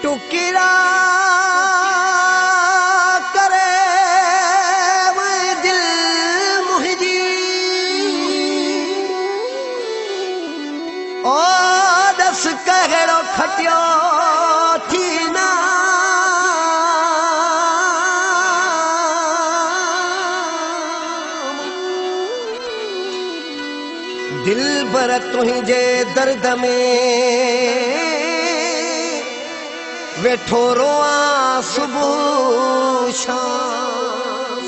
टुकड़ा करे मैं दिल मुझी ओ दस कहिड़ो खटियो थी ना दिल बर तुझे दर्द में वेठो रोआ सुबह शाम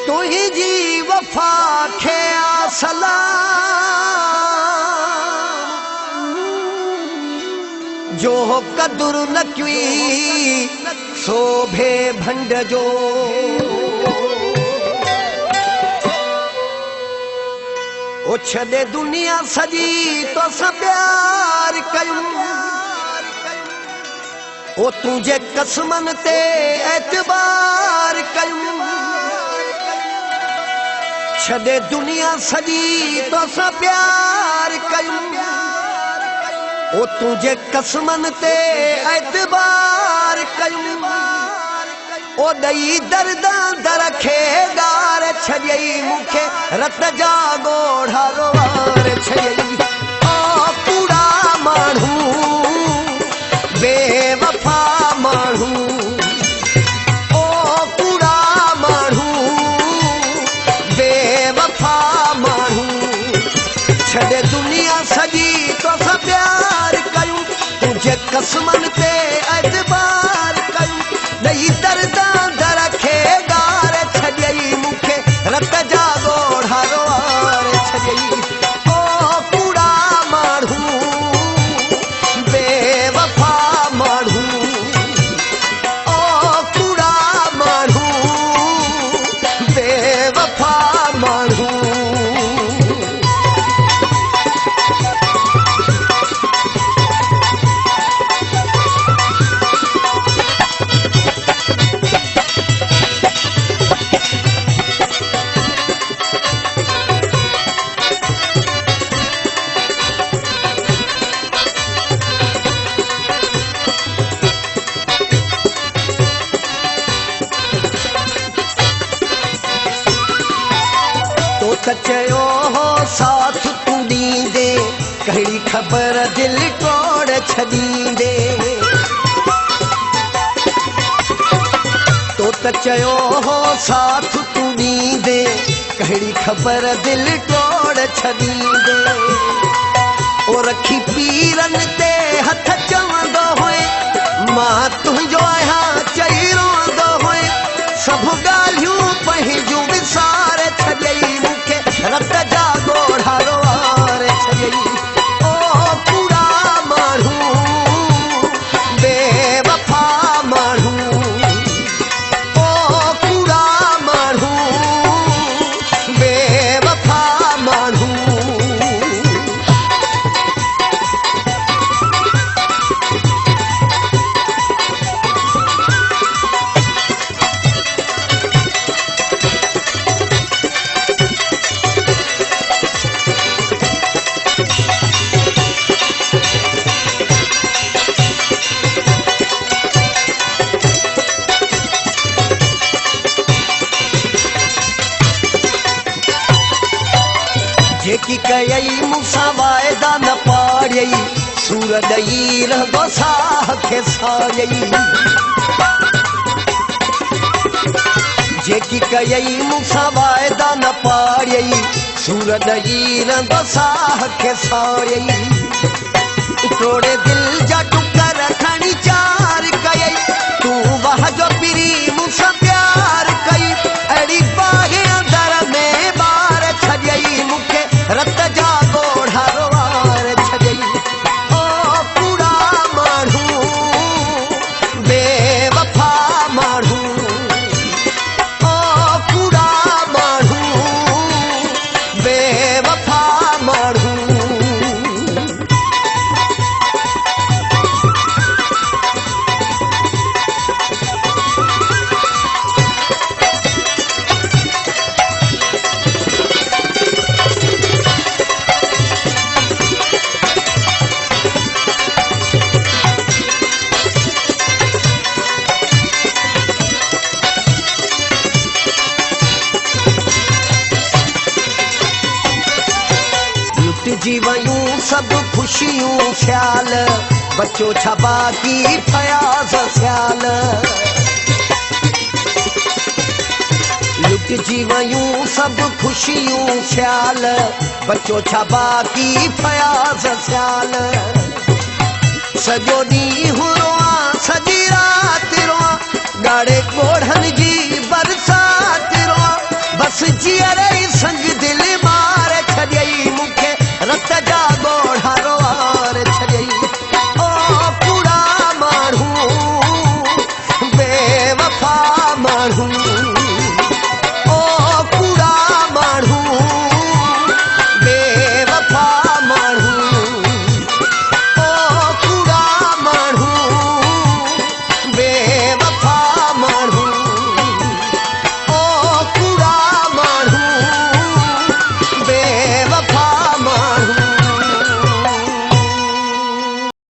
तुझी वफा खे सलाम जो कदुर न की शोभे भंड जो ओ छदे दुनिया सजी तो सब प्यार कयूं ओ तुझे कसमन ते एतबार कयूं छदे दुनिया सजी तो सब प्यार कयूं ओ तुझे कसमन ते एतबार कयूं ओ दई दर्द दरखे गार छजई मुखे रत जा गोढ़ा रोवार छजई ओ कूड़ा मानू बेवफा मानू ओ कूड़ा मानू बेवफा मानू छदे दुनिया सजी तो सब प्यार कयूं तुझे कसमन ते एतबार कयूं दई दर्द दरखे गार छजई मुखे रत जा गोढ़ा रोवार छजई ओ कूड़ा मानू बेवफा मानू ओ कूड़ा मानू बेवफा मानू चयो हो साथ तू दींदे कहिड़ी खबर दिल तोड़ छॾींदे तो चयो हो साथ तू दींदे कहिड़ी खबर दिल तोड़ छॾींदे ओ रखी पीरन ते हथ चवंदो होए मां तुंहिंजो आहियां चई रोंदो होए सभु ॻाल्हियूं पंहिंजूं विसार छॾई रत जा गोढ़ा रोवार छजई ओ कूड़ा मानू बेवफा मानू ओ कूड़ा मानू बेवफा मानू जेकी कयई मूंसां वाइदा न पाड़ियई सूर ॾई रहंदो साह खे सायई जेकी कयई मूंसां वाइदा न पाड़ियई सूर ॾई रहंदो साह खे सायई तोड़े दिल जा टुकर खणी चार कयई तूं वाह जो पिरी मूंसां प्यार कई अहिड़ी बाहि अंदर में ॿार छॾई मूंखे रत जा गोढ़ा रोवार छॾई ओ कूड़ा मानू बेवफा मानू ओ कूड़ा मानू बेवफा मानू यूं सब खुशियूं ख्याल बच्चो छा बाकी फयाज ख्याल लुटजी वयूं सब खुशियूं ख्याल बच्चो छा बाकी फयाज ख्याल सॼो ॾींहुं रोआ सॼी राति रोआ ॻाढ़े ॻोढ़नि जी बरसाति रोआ बस जीअरे